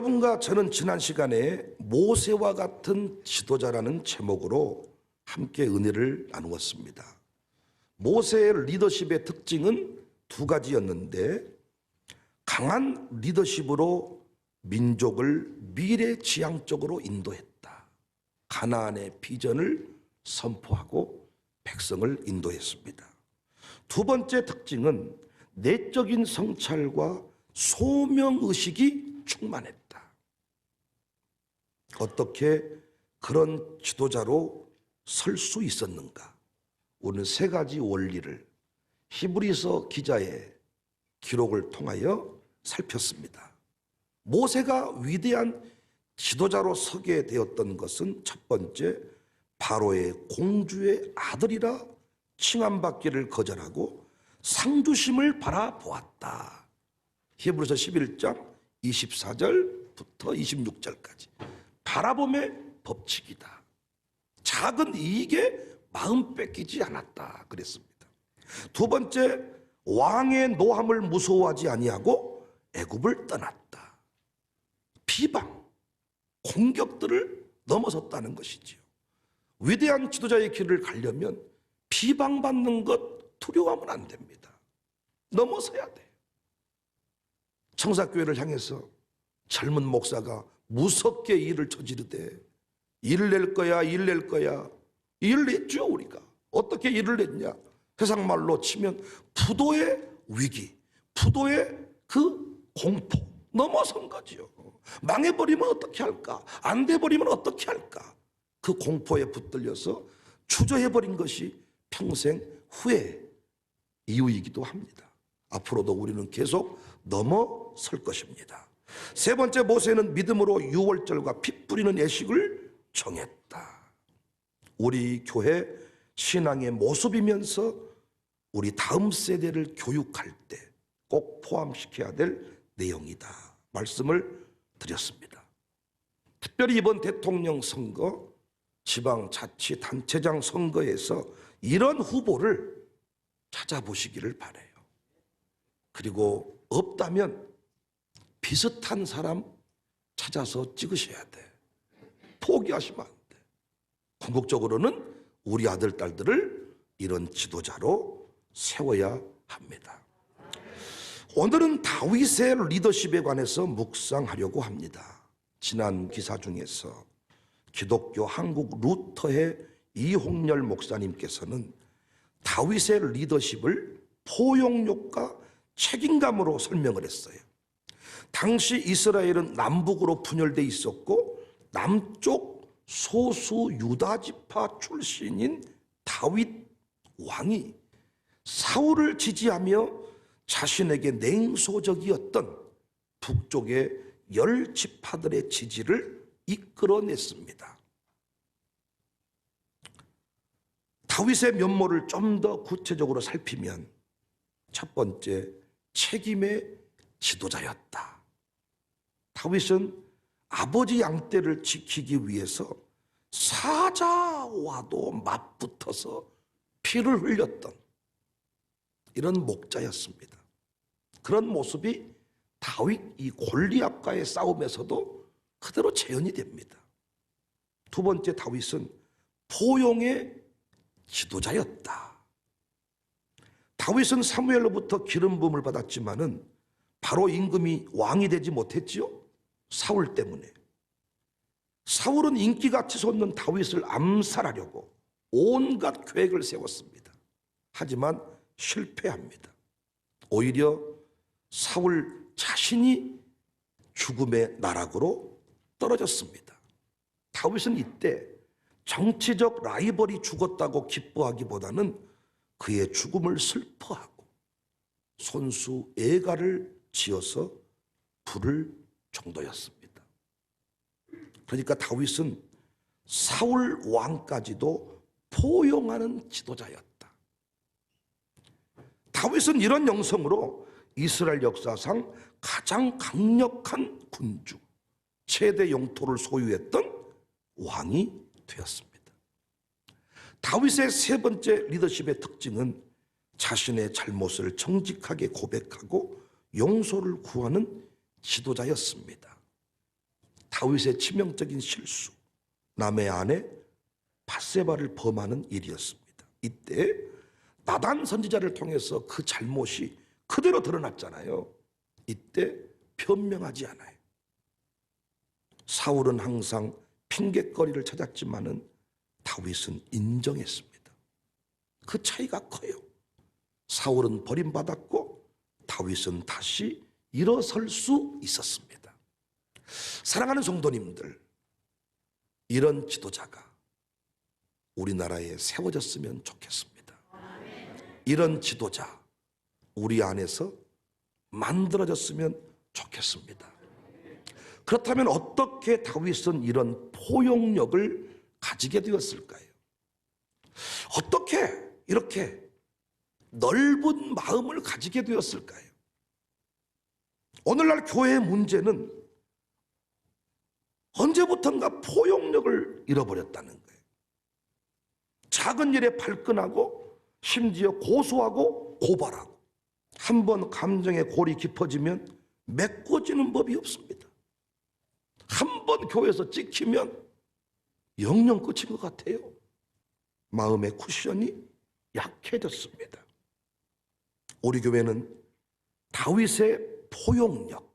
여러분과 저는 지난 시간에 모세와 같은 지도자라는 제목으로 함께 은혜를 나누었습니다. 모세의 리더십의 특징은 두 가지였는데, 강한 리더십으로 민족을 미래지향적으로 인도했다. 가나안의 비전을 선포하고 백성을 인도했습니다. 두 번째 특징은 내적인 성찰과 소명의식이 충만했다. 어떻게 그런 지도자로 설 수 있었는가? 오늘 세 가지 원리를 히브리서 기자의 기록을 통하여 살폈습니다. 모세가 위대한 지도자로 서게 되었던 것은 첫 번째, 바로의 공주의 아들이라 칭함받기를 거절하고 상주심을 바라보았다. 히브리서 11장 24절부터 26절까지 바라봄의 법칙이다. 작은 이익에 마음 뺏기지 않았다 그랬습니다. 두 번째, 왕의 노함을 무서워하지 아니하고 애굽을 떠났다. 비방, 공격들을 넘어섰다는 것이지요. 위대한 지도자의 길을 가려면 비방받는 것 두려워하면 안 됩니다. 넘어서야 돼요. 청사교회를 향해서 젊은 목사가 무섭게 일을 저지르되 일을 낼 거야, 일을 낼 거야. 일을 냈죠. 우리가 어떻게 일을 냈냐? 세상 말로 치면 부도의 위기, 부도의 그 공포 넘어선 거지요. 망해버리면 어떻게 할까? 안 돼버리면 어떻게 할까? 그 공포에 붙들려서 주저해버린 것이 평생 후회 이유이기도 합니다. 앞으로도 우리는 계속 넘어설 것입니다. 세 번째, 모세는 믿음으로 유월절과 피 뿌리는 예식을 정했다. 우리 교회 신앙의 모습이면서 우리 다음 세대를 교육할 때 꼭 포함시켜야 될 내용이다 말씀을 드렸습니다. 특별히 이번 대통령 선거, 지방자치단체장 선거에서 이런 후보를 찾아보시기를 바라요. 그리고 없다면 비슷한 사람 찾아서 찍으셔야 돼. 포기하시면 안 돼. 궁극적으로는 우리 아들, 딸들을 이런 지도자로 세워야 합니다. 오늘은 다윗의 리더십에 관해서 묵상하려고 합니다. 지난 기사 중에서 기독교 한국 루터의 이홍렬 목사님께서는 다윗의 리더십을 포용력과 책임감으로 설명을 했어요. 당시 이스라엘은 남북으로 분열되어 있었고 남쪽 소수 유다 지파 출신인 다윗 왕이 사울을 지지하며 자신에게 냉소적이었던 북쪽의 10지파들의 지지를 이끌어냈습니다. 다윗의 면모를 좀 더 구체적으로 살피면 첫 번째, 책임의 지도자였다. 다윗은 아버지 양떼를 지키기 위해서 사자와도 맞붙어서 피를 흘렸던 이런 목자였습니다. 그런 모습이 다윗 이 골리앗과의 싸움에서도 그대로 재현이 됩니다. 두 번째, 다윗은 포용의 지도자였다. 다윗은 사무엘로부터 기름 부음을 받았지만은 바로 임금이 왕이 되지 못했지요. 사울 때문에. 사울은 인기가 치솟는 다윗을 암살하려고 온갖 계획을 세웠습니다. 하지만 실패합니다. 오히려 사울 자신이 죽음의 나락으로 떨어졌습니다. 다윗은 이때 정치적 라이벌이 죽었다고 기뻐하기보다는 그의 죽음을 슬퍼하고 손수 애가를 지어서 부를 정도였습니다. 그러니까 다윗은 사울 왕까지도 포용하는 지도자였다. 다윗은 이런 영성으로 이스라엘 역사상 가장 강력한 군주, 최대 영토를 소유했던 왕이 되었습니다. 다윗의 세 번째 리더십의 특징은 자신의 잘못을 정직하게 고백하고 용서를 구하는 지도자였습니다. 다윗의 치명적인 실수, 남의 아내 밧세바를 범하는 일이었습니다. 이때 나단 선지자를 통해서 그 잘못이 그대로 드러났잖아요. 이때 변명하지 않아요. 사울은 항상 핑곗거리를 찾았지만은 다윗은 인정했습니다. 그 차이가 커요. 사울은 버림받았고 다윗은 다시 일어설 수 있었습니다. 사랑하는 성도님들, 이런 지도자가 우리나라에 세워졌으면 좋겠습니다. 이런 지도자 우리 안에서 만들어졌으면 좋겠습니다. 그렇다면 어떻게 다윗은 이런 포용력을 가지게 되었을까요? 어떻게 이렇게 넓은 마음을 가지게 되었을까요? 오늘날 교회의 문제는 언제부턴가 포용력을 잃어버렸다는 거예요. 작은 일에 발끈하고 심지어 고소하고 고발하고, 한번 감정의 골이 깊어지면 메꿔지는 법이 없습니다. 한번 교회에서 찍히면 영영 끝인 것 같아요. 마음의 쿠션이 약해졌습니다. 우리 교회는 다윗의 포용력,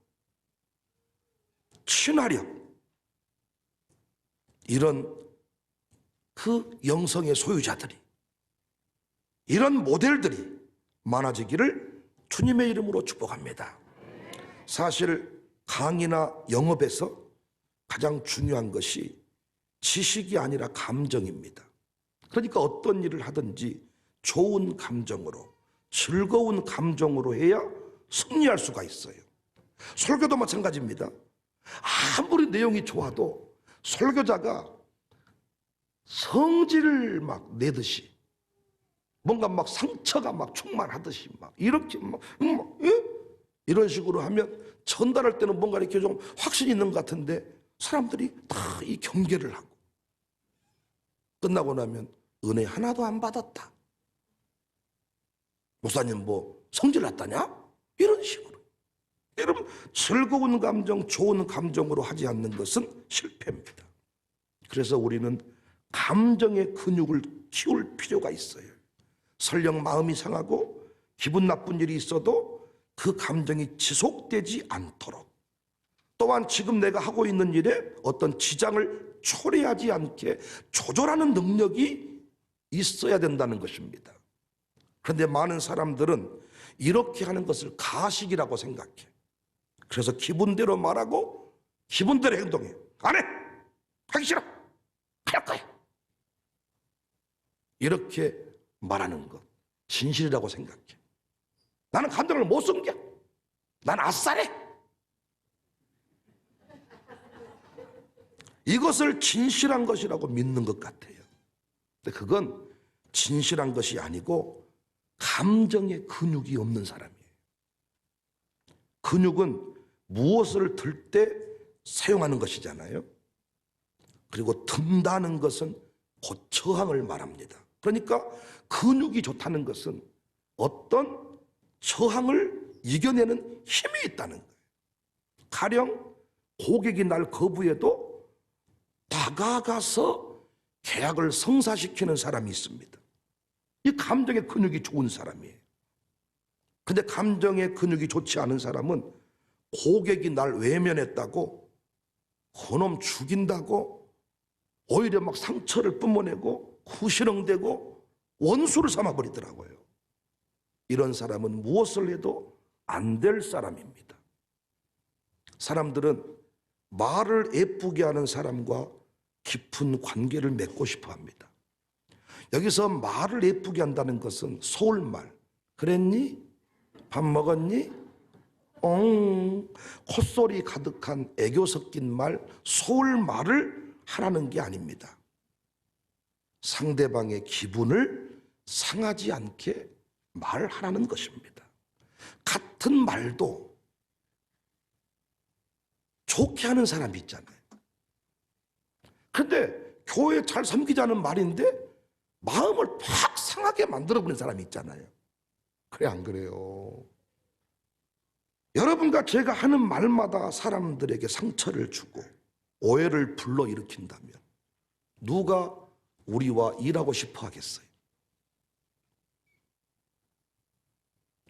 친화력, 이런 그 영성의 소유자들이, 이런 모델들이 많아지기를 주님의 이름으로 축복합니다. 사실 강의나 영업에서 가장 중요한 것이 지식이 아니라 감정입니다. 그러니까 어떤 일을 하든지 좋은 감정으로, 즐거운 감정으로 해야 승리할 수가 있어요. 설교도 마찬가지입니다. 아무리 내용이 좋아도 설교자가 성질을 막 내듯이, 뭔가 막 상처가 막 충만하듯이 막 이렇게 이런 식으로 하면 전달할 때는 뭔가 이렇게 좀 확신이 있는 것 같은데 사람들이 다 이 경계를 하고 끝나고 나면 은혜 하나도 안 받았다. 목사님 뭐 성질 났다냐? 이런 식으로. 여러분, 즐거운 감정, 좋은 감정으로 하지 않는 것은 실패입니다. 그래서 우리는 감정의 근육을 키울 필요가 있어요. 설령 마음이 상하고 기분 나쁜 일이 있어도 그 감정이 지속되지 않도록, 또한 지금 내가 하고 있는 일에 어떤 지장을 초래하지 않게 조절하는 능력이 있어야 된다는 것입니다. 그런데 많은 사람들은 이렇게 하는 것을 가식이라고 생각해. 그래서 기분대로 말하고 기분대로 행동해. 안 해! 하기 싫어! 할 거야! 이렇게 말하는 것 진실이라고 생각해. 나는 감정을 못 숨겨. 난 아싸래. 이것을 진실한 것이라고 믿는 것 같아요. 근데 그건 진실한 것이 아니고 감정의 근육이 없는 사람이에요. 근육은 무엇을 들 때 사용하는 것이잖아요. 그리고 든다는 것은 곧 저항을 말합니다. 그러니까 근육이 좋다는 것은 어떤 저항을 이겨내는 힘이 있다는 거예요. 가령 고객이 날 거부해도 다가가서 계약을 성사시키는 사람이 있습니다. 이 감정의 근육이 좋은 사람이에요. 근데 감정의 근육이 좋지 않은 사람은 고객이 날 외면했다고, 그놈 죽인다고, 오히려 막 상처를 뿜어내고 후시렁대고 원수를 삼아버리더라고요. 이런 사람은 무엇을 해도 안 될 사람입니다. 사람들은 말을 예쁘게 하는 사람과 깊은 관계를 맺고 싶어 합니다. 여기서 말을 예쁘게 한다는 것은 서울말, 그랬니? 밥 먹었니? 콧소리 가득한 애교 섞인 말, 서울말을 하라는 게 아닙니다. 상대방의 기분을 상하지 않게 말하라는 것입니다. 같은 말도 좋게 하는 사람이 있잖아요. 근데 교회 잘 섬기자는 말인데 마음을 팍 상하게 만들어버리는 사람이 있잖아요. 그래, 안 그래요? 여러분과 제가 하는 말마다 사람들에게 상처를 주고 오해를 불러일으킨다면 누가 우리와 일하고 싶어 하겠어요?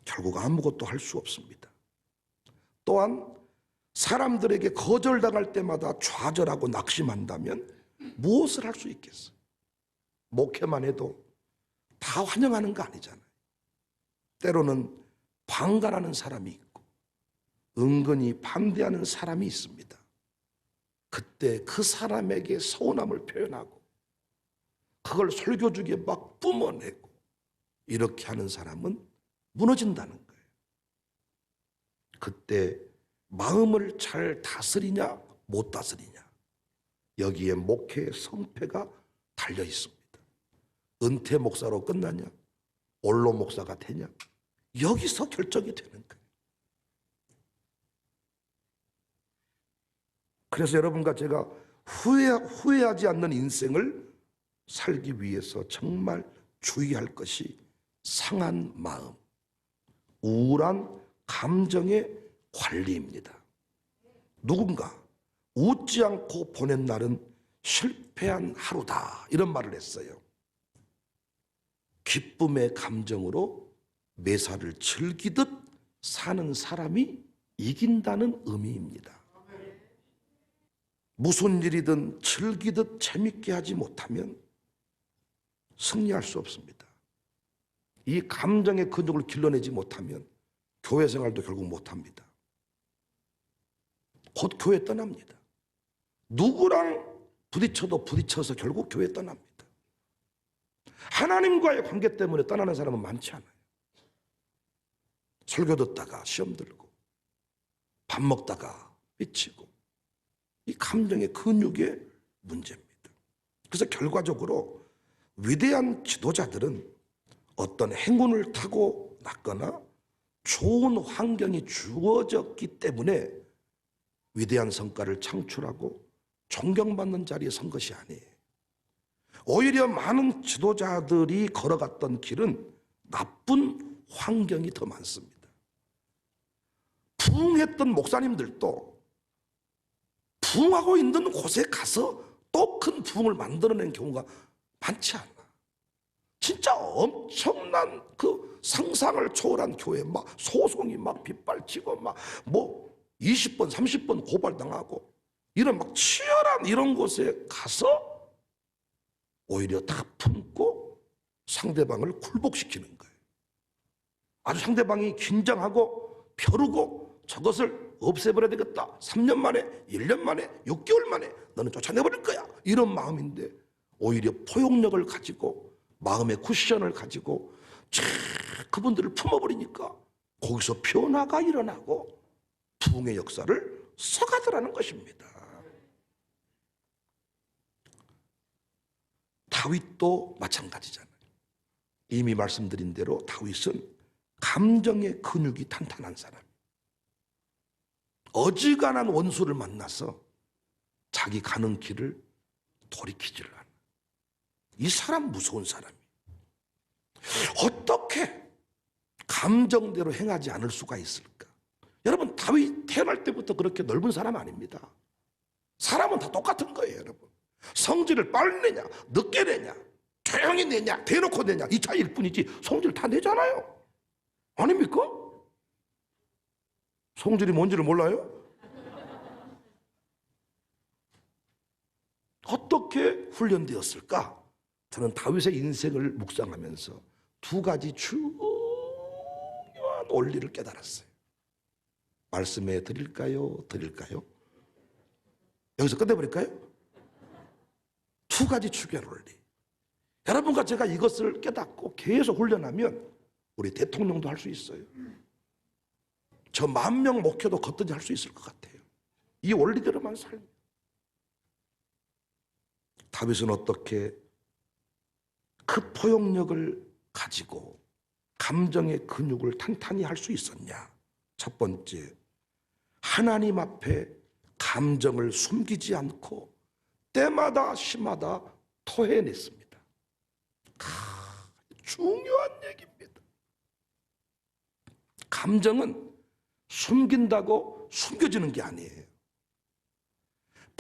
결국 아무것도 할 수 없습니다. 또한 사람들에게 거절당할 때마다 좌절하고 낙심한다면 무엇을 할 수 있겠어요? 목회만 해도 다 환영하는 거 아니잖아요. 때로는 방관하는 사람이 있고 은근히 반대하는 사람이 있습니다. 그때 그 사람에게 서운함을 표현하고 그걸 설교주기에 막 뿜어내고 이렇게 하는 사람은 무너진다는 거예요. 그때 마음을 잘 다스리냐 못 다스리냐, 여기에 목회의 성패가 달려 있습니다. 은퇴 목사로 끝나냐 원로 목사가 되냐, 여기서 결정이 되는 거예요. 그래서 여러분과 제가 후회하지 않는 인생을 살기 위해서 정말 주의할 것이 상한 마음, 우울한 감정의 관리입니다. 누군가 웃지 않고 보낸 날은 실패한 하루다, 이런 말을 했어요. 기쁨의 감정으로 매사를 즐기듯 사는 사람이 이긴다는 의미입니다. 무슨 일이든 즐기듯 재밌게 하지 못하면 승리할 수 없습니다. 이 감정의 근육을 길러내지 못하면 교회 생활도 결국 못합니다. 곧 교회 떠납니다. 누구랑 부딪혀도 부딪혀서 결국 교회 떠납니다. 하나님과의 관계 때문에 떠나는 사람은 많지 않아요. 설교 듣다가 시험 들고 밥 먹다가 삐치고, 이 감정의 근육의 문제입니다. 그래서 결과적으로 위대한 지도자들은 어떤 행운을 타고 났거나 좋은 환경이 주어졌기 때문에 위대한 성과를 창출하고 존경받는 자리에 선 것이 아니에요. 오히려 많은 지도자들이 걸어갔던 길은 나쁜 환경이 더 많습니다. 부흥했던 목사님들도 부흥하고 있는 곳에 가서 또 큰 부흥을 만들어낸 경우가 많지 않아. 진짜 엄청난 그 상상을 초월한 교회, 막 소송이 막 빗발치고 막 뭐 20번 30번 고발당하고 이런 막 치열한 이런 곳에 가서 오히려 다 품고 상대방을 굴복시키는 거예요. 아주 상대방이 긴장하고 벼르고 저것을 없애버려야 되겠다, 3년 만에 1년 만에 6개월 만에 너는 쫓아내버릴 거야, 이런 마음인데 오히려 포용력을 가지고 마음의 쿠션을 가지고 그분들을 품어버리니까 거기서 변화가 일어나고 부흥의 역사를 써가더라는 것입니다. 다윗도 마찬가지잖아요. 이미 말씀드린 대로 다윗은 감정의 근육이 탄탄한 사람, 어지간한 원수를 만나서 자기 가는 길을 돌이키지를 않아. 이 사람 무서운 사람이에요. 어떻게 감정대로 행하지 않을 수가 있을까? 여러분, 다윗 태어날 때부터 그렇게 넓은 사람 아닙니다. 사람은 다 똑같은 거예요, 여러분. 성질을 빨리 내냐 늦게 내냐, 조용히 내냐 대놓고 내냐, 이 차이일 뿐이지 성질 다 내잖아요. 아닙니까? 성질이 뭔지를 몰라요? 어떻게 훈련되었을까? 저는 다윗의 인생을 묵상하면서 두 가지 중요한 원리를 깨달았어요. 말씀해 드릴까요? 여기서 끝내버릴까요? 두 가지 중요한 원리. 여러분과 제가 이것을 깨닫고 계속 훈련하면 우리 대통령도 할 수 있어요. 저 10,000명 목회도 걷든지 할 수 있을 것 같아요. 이 원리대로만 살면. 다윗은 어떻게 그 포용력을 가지고 감정의 근육을 탄탄히 할 수 있었냐? 첫 번째, 하나님 앞에 감정을 숨기지 않고 때마다 시마다 토해냈습니다. 중요한 얘기입니다. 감정은 숨긴다고 숨겨지는 게 아니에요.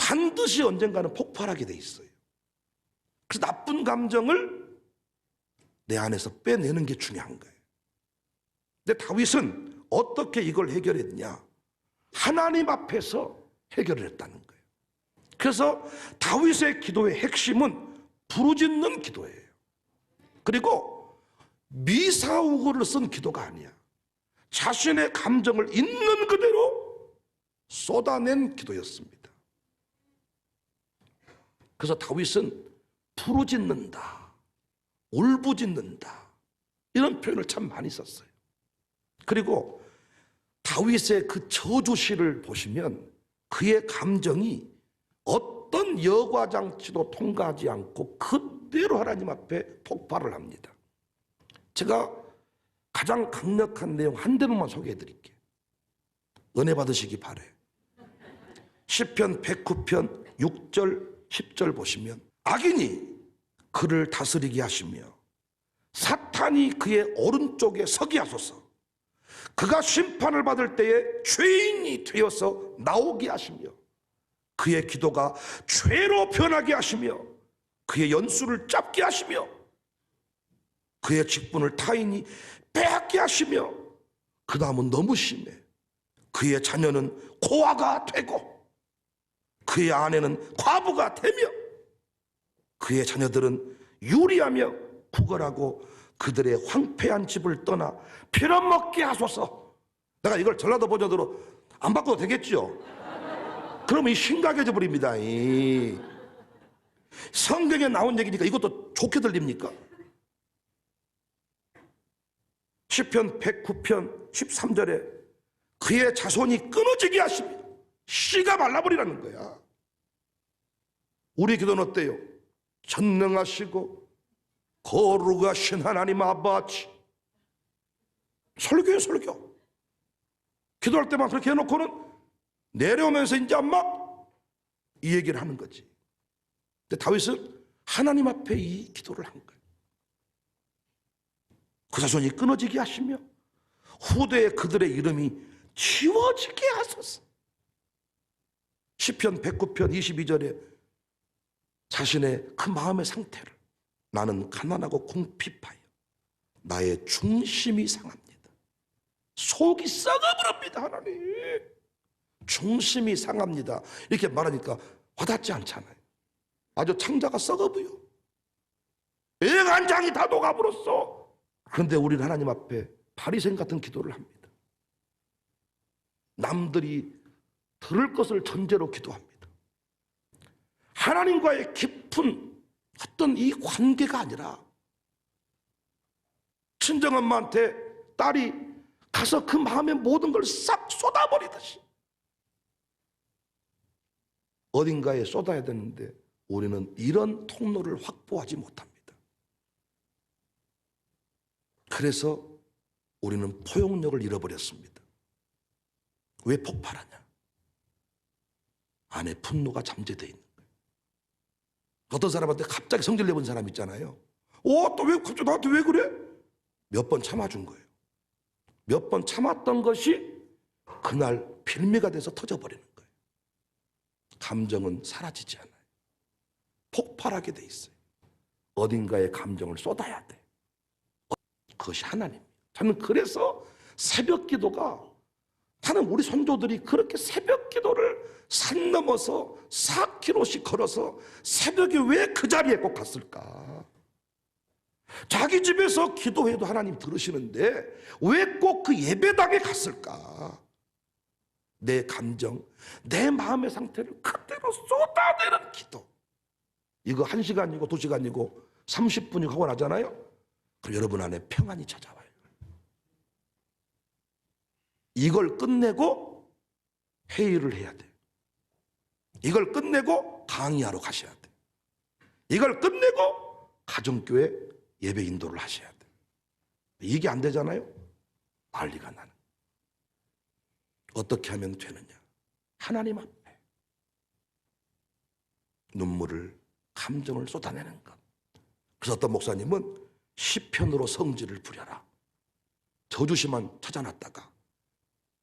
반드시 언젠가는 폭발하게 돼 있어요. 그래서 나쁜 감정을 내 안에서 빼내는 게 중요한 거예요. 근데 다윗은 어떻게 이걸 해결했냐? 하나님 앞에서 해결을 했다는 거예요. 그래서 다윗의 기도의 핵심은 부르짖는 기도예요. 그리고 미사오고를 쓴 기도가 아니야. 자신의 감정을 있는 그대로 쏟아낸 기도였습니다. 그래서 다윗은 부르짖는다, 울부짖는다 이런 표현을 참 많이 썼어요. 그리고 다윗의 그 저주시를 보시면 그의 감정이 어떤 여과장치도 통과하지 않고 그대로 하나님 앞에 폭발을 합니다. 제가 가장 강력한 내용 한 대목만 소개해 드릴게요. 은혜 받으시기 바래. 시편 109편 6절 10절 보시면 악인이 그를 다스리게 하시며 사탄이 그의 오른쪽에 서게 하소서. 그가 심판을 받을 때에 죄인이 되어서 나오게 하시며 그의 기도가 죄로 변하게 하시며 그의 연수를 짧게 하시며 그의 직분을 타인이 빼앗게 하시며 그 다음은 너무 심해. 그의 자녀는 고아가 되고 그의 아내는 과부가 되며 그의 자녀들은 유리하며 구걸하고 그들의 황폐한 집을 떠나 빌어먹게 하소서. 내가 이걸 전라도 버전으로 안 바꿔도 되겠죠? 그러면 이 심각해져 버립니다. 성경에 나온 얘기니까 이것도 좋게 들립니까? 시편 109편 13절에 그의 자손이 끊어지게 하시며 씨가 말라버리라는 거야. 우리 기도는 어때요? 전능하시고 거룩하신 하나님 아버지. 설교예요, 설교. 기도할 때만 그렇게 해놓고는 내려오면서 이제 막 이 얘기를 하는 거지. 근데 다윗은 하나님 앞에 이 기도를 한 거예요. 그 자손이 끊어지게 하시며 후대에 그들의 이름이 지워지게 하소서. 시편 109편 22절에 자신의 그 마음의 상태를 나는 가난하고 궁핍하여 나의 중심이 상합니다. 속이 썩어버립니다. 하나님 중심이 상합니다. 이렇게 말하니까 와닿지 않잖아요. 아주 창자가 썩어 보여. 애간장이 다 녹아버렸어. 그런데 우리는 하나님 앞에 바리새인 같은 기도를 합니다. 남들이 들을 것을 전제로 기도합니다. 하나님과의 깊은 어떤 이 관계가 아니라 친정엄마한테 딸이 가서 그 마음의 모든 걸 싹 쏟아버리듯이 어딘가에 쏟아야 되는데 우리는 이런 통로를 확보하지 못합니다. 그래서 우리는 포용력을 잃어버렸습니다. 왜 폭발하냐? 안에 분노가 잠재되어 있는 거예요. 어떤 사람한테 갑자기 성질 내본 사람 있잖아요. 또 왜 갑자기 나한테 왜 그래? 몇 번 참아준 거예요. 몇 번 참았던 것이 그날 빌미가 돼서 터져버리는 거예요. 감정은 사라지지 않아요. 폭발하게 돼 있어요. 어딘가에 감정을 쏟아야 돼. 그것이 하나님. 저는 그래서 새벽 기도가, 나는 우리 선조들이 그렇게 새벽 기도를 산 넘어서 4km씩 걸어서 새벽에 왜 그 자리에 꼭 갔을까? 자기 집에서 기도해도 하나님 들으시는데 왜 꼭 그 예배당에 갔을까? 내 감정, 내 마음의 상태를 그대로 쏟아내는 기도. 이거 1시간이고 2시간이고 30분이고 하고 나잖아요. 그럼 여러분 안에 평안이 찾아와요. 이걸 끝내고 회의를 해야 돼. 이걸 끝내고 강의하러 가셔야 돼. 이걸 끝내고 가정교회 예배 인도를 하셔야 돼. 이게 안 되잖아요. 난리가 나는. 어떻게 하면 되느냐? 하나님 앞에 눈물을, 감정을 쏟아내는 것. 그래서 어떤 목사님은 시편으로 성질을 부려라. 저주시만 찾아놨다가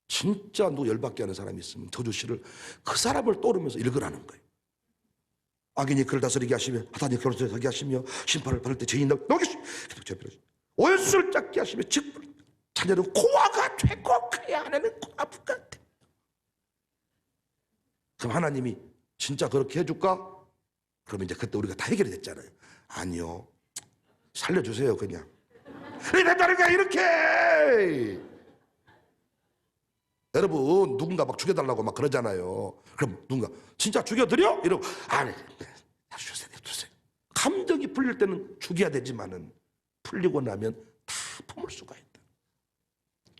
진짜 누구 열받게 하는 사람이 있으면 저주시를 그 사람을 떠오르면서 읽으라는 거예요. 악인이 그를 다스리게 하시며 하나님 그를 서게 하시며 심판을 받을 때 죄인을 녹이시 원수를 잡게 하시며 즉 자녀는 고아가 되고 그의 아내는 고아부가 돼. 그럼 하나님이 진짜 그렇게 해줄까? 그러면 이제 그때 우리가 다 해결이 됐잖아요. 아니요, 살려주세요 그냥. 이랬다니까 이렇게. 여러분 누군가 막 죽여달라고 막 그러잖아요. 그럼 누군가 진짜 죽여드려? 이러고 아니 주세요. 감정이 풀릴 때는 죽여야 되지만은 풀리고 나면 다 품을 수가 있다.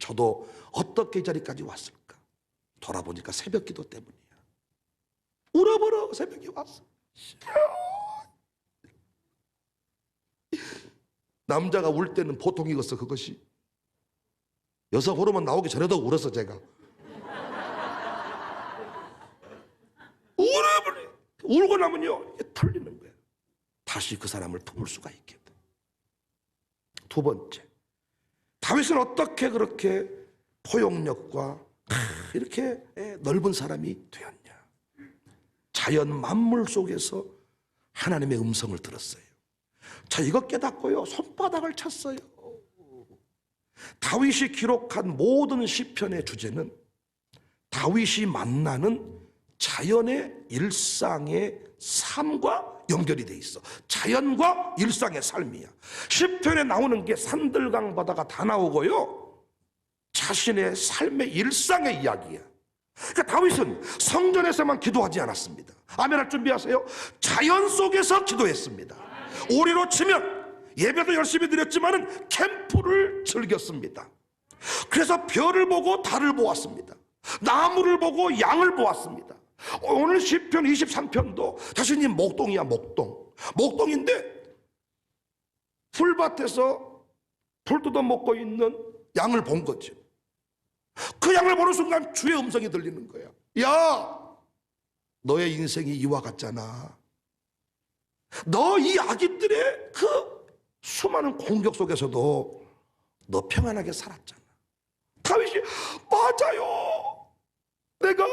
저도 어떻게 이 자리까지 왔을까? 돌아보니까 새벽 기도 때문이야. 울어버려 새벽에 왔어. 남자가 울 때는 보통이겠어 그것이. 여성 호르몬 나오기 전에도 울었어 제가. 울어버려. 울고 나면요 이게 털리는 거야. 다시 그 사람을 품을 수가 있게 돼. 두 번째, 다윗은 어떻게 그렇게 포용력과 이렇게 넓은 사람이 되었냐? 자연 만물 속에서 하나님의 음성을 들었어요. 자, 이거 깨닫고요 손바닥을 쳤어요. 다윗이 기록한 모든 시편의 주제는 다윗이 만나는 자연의 일상의 삶과 연결이 돼 있어. 자연과 일상의 삶이야. 시편에 나오는 게 산들강 바다가 다 나오고요 자신의 삶의 일상의 이야기야. 그러니까 다윗은 성전에서만 기도하지 않았습니다. 아멘할 준비하세요. 자연 속에서 기도했습니다. 우리로 치면 예배도 열심히 드렸지만은 캠프를 즐겼습니다. 그래서 별을 보고 달을 보았습니다. 나무를 보고 양을 보았습니다. 오늘 시편 23편도 자신이 목동이야. 목동인데 풀밭에서 풀 뜯어 먹고 있는 양을 본 거죠. 그 양을 보는 순간 주의 음성이 들리는 거야. 야, 너의 인생이 이와 같잖아. 너 이 악인들의 그 수많은 공격 속에서도 너 평안하게 살았잖아. 다윗이 맞아요. 내가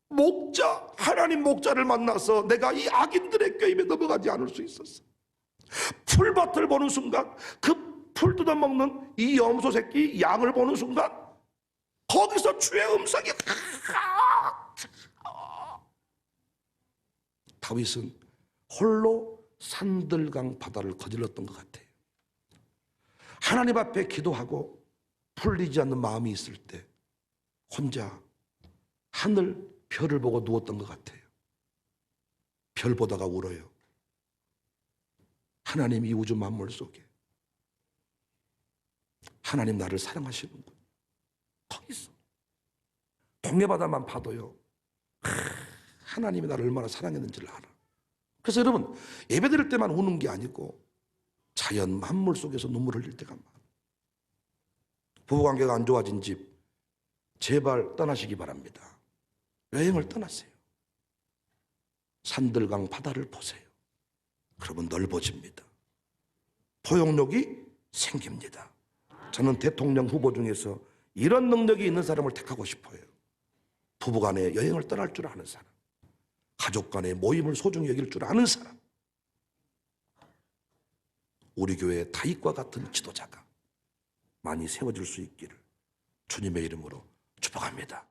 목자, 하나님 목자를 만나서 내가 이 악인들의 꾀임에 넘어가지 않을 수 있었어. 풀밭을 보는 순간 그 풀 뜯어먹는 이 염소 새끼 양을 보는 순간 거기서 주의 음성이 다윗은 홀로 산들강 바다를 거질렀던 것 같아요. 하나님 앞에 기도하고 풀리지 않는 마음이 있을 때 혼자 하늘 별을 보고 누웠던 것 같아요. 별 보다가 울어요. 하나님 이 우주 만물 속에 하나님 나를 사랑하시는군. 거기서 동해바다만 봐도요 하나님이 나를 얼마나 사랑했는지를 알아. 그래서 여러분 예배드릴 때만 우는 게 아니고 자연 만물 속에서 눈물 흘릴 때가 많아. 부부관계가 안 좋아진 집 제발 떠나시기 바랍니다. 여행을 떠나세요. 산들강 바다를 보세요. 그러면 넓어집니다. 포용력이 생깁니다. 저는 대통령 후보 중에서 이런 능력이 있는 사람을 택하고 싶어요. 부부간에 여행을 떠날 줄 아는 사람, 가족 간의 모임을 소중히 여길 줄 아는 사람, 우리 교회 다윗과 같은 지도자가 많이 세워질 수 있기를 주님의 이름으로 축복합니다.